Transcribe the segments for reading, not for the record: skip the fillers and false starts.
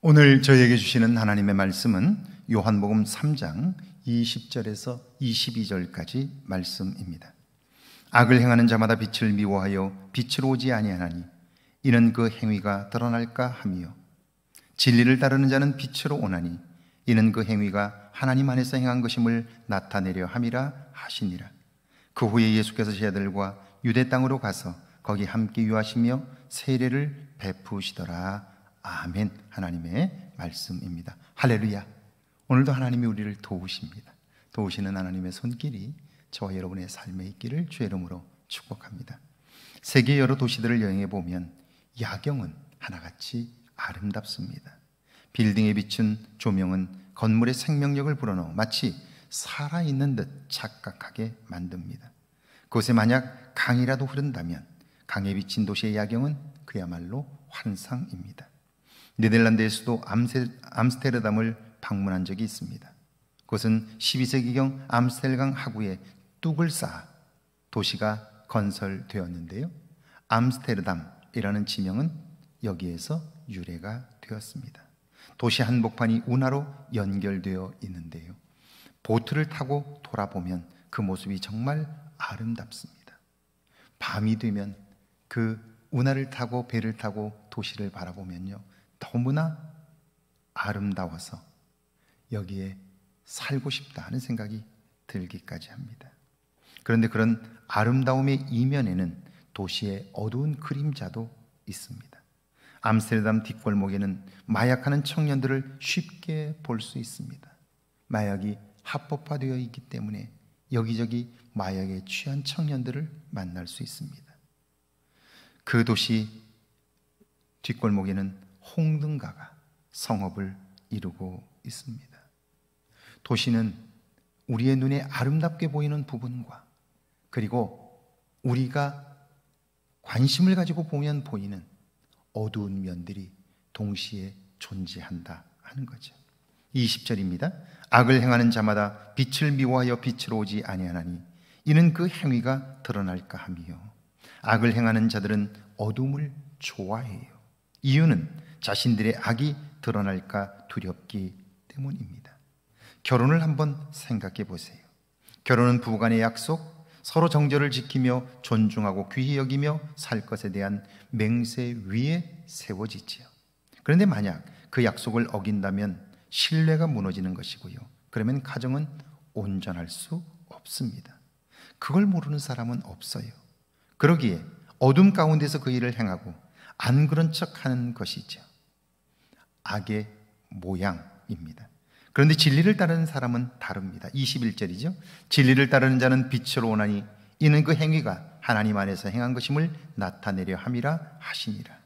오늘 저희에게 주시는 하나님의 말씀은 요한복음 3장 20절에서 22절까지 말씀입니다. 악을 행하는 자마다 빛을 미워하여 빛으로 오지 아니하나니 이는 그 행위가 드러날까 함이요 진리를 따르는 자는 빛으로 오나니 이는 그 행위가 하나님 안에서 행한 것임을 나타내려 함이라 하시니라. 그 후에 예수께서 제 아들과 유대 땅으로 가서 거기 함께 유하시며 세례를 베푸시더라. 아멘. 하나님의 말씀입니다. 할렐루야. 오늘도 하나님이 우리를 도우십니다. 도우시는 하나님의 손길이 저와 여러분의 삶에 있기를 주의 이름으로 축복합니다. 세계 여러 도시들을 여행해 보면 야경은 하나같이 아름답습니다. 빌딩에 비춘 조명은 건물의 생명력을 불어넣어 마치 살아있는 듯 착각하게 만듭니다. 그곳에 만약 강이라도 흐른다면 강에 비친 도시의 야경은 그야말로 환상입니다. 네덜란드의 수도 암스테르담을 방문한 적이 있습니다. 그것은 12세기경 암스텔강 하구에 뚝을 쌓아 도시가 건설되었는데요, 암스테르담이라는 지명은 여기에서 유래가 되었습니다. 도시 한복판이 운하로 연결되어 있는데요, 보트를 타고 돌아보면 그 모습이 정말 아름답습니다. 밤이 되면 그 운하를 타고 배를 타고 도시를 바라보면요, 너무나 아름다워서 여기에 살고 싶다 하는 생각이 들기까지 합니다. 그런데 그런 아름다움의 이면에는 도시의 어두운 그림자도 있습니다. 암스테르담 뒷골목에는 마약하는 청년들을 쉽게 볼 수 있습니다. 마약이 합법화되어 있기 때문에 여기저기 마약에 취한 청년들을 만날 수 있습니다. 그 도시 뒷골목에는 홍등가가 성읍을 이루고 있습니다. 도시는 우리의 눈에 아름답게 보이는 부분과 그리고 우리가 관심을 가지고 보면 보이는 어두운 면들이 동시에 존재한다 하는 거죠. 20절입니다. 악을 행하는 자마다 빛을 미워하여 빛으로 오지 아니하나니 이는 그 행위가 드러날까 함이요 악을 행하는 자들은 어둠을 좋아해요. 이유는 자신들의 악이 드러날까 두렵기 때문입니다. 결혼을 한번 생각해 보세요. 결혼은 부부간의 약속, 서로 정절을 지키며 존중하고 귀히 여기며 살 것에 대한 맹세 위에 세워지지요. 그런데 만약 그 약속을 어긴다면 신뢰가 무너지는 것이고요, 그러면 가정은 온전할 수 없습니다. 그걸 모르는 사람은 없어요. 그러기에 어둠 가운데서 그 일을 행하고 안 그런 척하는 것이죠. 악의 모양입니다. 그런데 진리를 따르는 사람은 다릅니다. 21절이죠. 진리를 따르는 자는 빛으로 오나니 이는 그 행위가 하나님 안에서 행한 것임을 나타내려 함이라 하시니라.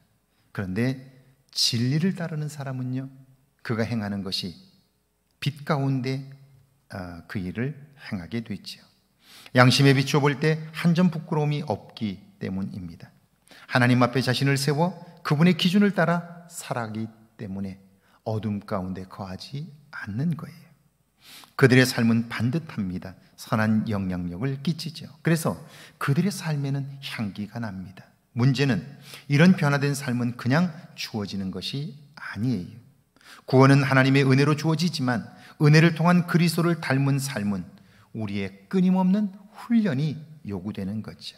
그런데 진리를 따르는 사람은요, 그가 행하는 것이 빛 가운데 그 일을 행하게 되죠. 양심에 비추어 볼 때 한 점 부끄러움이 없기 때문입니다. 하나님 앞에 자신을 세워 그분의 기준을 따라 살아가기 때문에 어둠 가운데 거하지 않는 거예요. 그들의 삶은 반듯합니다. 선한 영향력을 끼치죠. 그래서 그들의 삶에는 향기가 납니다. 문제는 이런 변화된 삶은 그냥 주어지는 것이 아니에요. 구원은 하나님의 은혜로 주어지지만 은혜를 통한 그리스도를 닮은 삶은 우리의 끊임없는 훈련이 요구되는 거죠.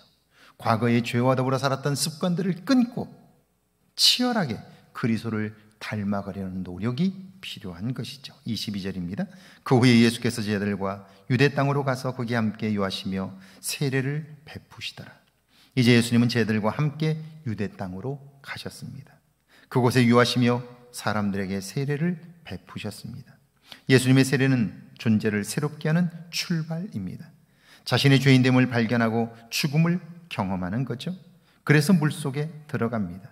과거의 죄와 더불어 살았던 습관들을 끊고 치열하게 그리스도를 닮아가려는 노력이 필요한 것이죠. 22절입니다. 그 후에 예수께서 제 아들과 유대 땅으로 가서 거기 함께 유하시며 세례를 베푸시더라. 이제 예수님은 제 아들과 함께 유대 땅으로 가셨습니다. 그곳에 유하시며 사람들에게 세례를 베푸셨습니다. 예수님의 세례는 존재를 새롭게 하는 출발입니다. 자신의 죄인됨을 발견하고 죽음을 경험하는 거죠. 그래서 물속에 들어갑니다.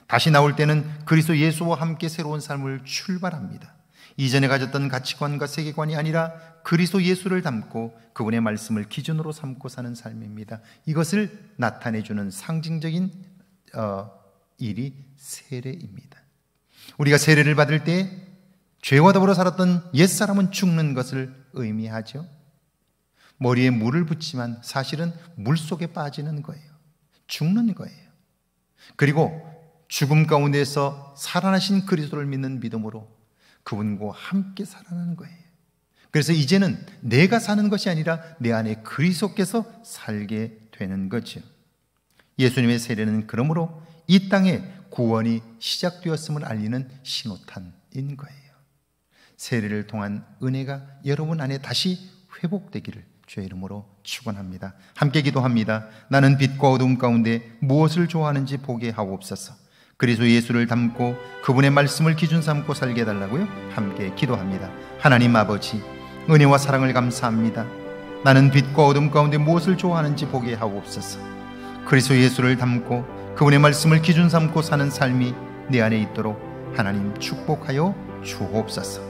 다시 나올 때는 그리스도 예수와 함께 새로운 삶을 출발합니다. 이전에 가졌던 가치관과 세계관이 아니라 그리스도 예수를 닮고 그분의 말씀을 기준으로 삼고 사는 삶입니다. 이것을 나타내주는 상징적인 일이 세례입니다. 우리가 세례를 받을 때 죄와 더불어 살았던 옛사람은 죽는 것을 의미하죠. 머리에 물을 붓지만 사실은 물속에 빠지는 거예요. 죽는 거예요. 그리고 죽음 가운데서 살아나신 그리스도를 믿는 믿음으로 그분과 함께 살아나는 거예요. 그래서 이제는 내가 사는 것이 아니라 내 안에 그리스도께서 살게 되는 거죠. 예수님의 세례는 그러므로 이 땅에 구원이 시작되었음을 알리는 신호탄인 거예요. 세례를 통한 은혜가 여러분 안에 다시 회복되기를 주의 이름으로 축원합니다. 함께 기도합니다. 나는 빛과 어둠 가운데 무엇을 좋아하는지 보게 하옵소서. 그리스도 예수를 닮고 그분의 말씀을 기준 삼고 살게 해달라고요. 함께 기도합니다. 하나님 아버지, 은혜와 사랑을 감사합니다. 나는 빛과 어둠 가운데 무엇을 좋아하는지 보게 하옵소서. 그리스도 예수를 닮고 그분의 말씀을 기준 삼고 사는 삶이 내 안에 있도록 하나님 축복하여 주옵소서.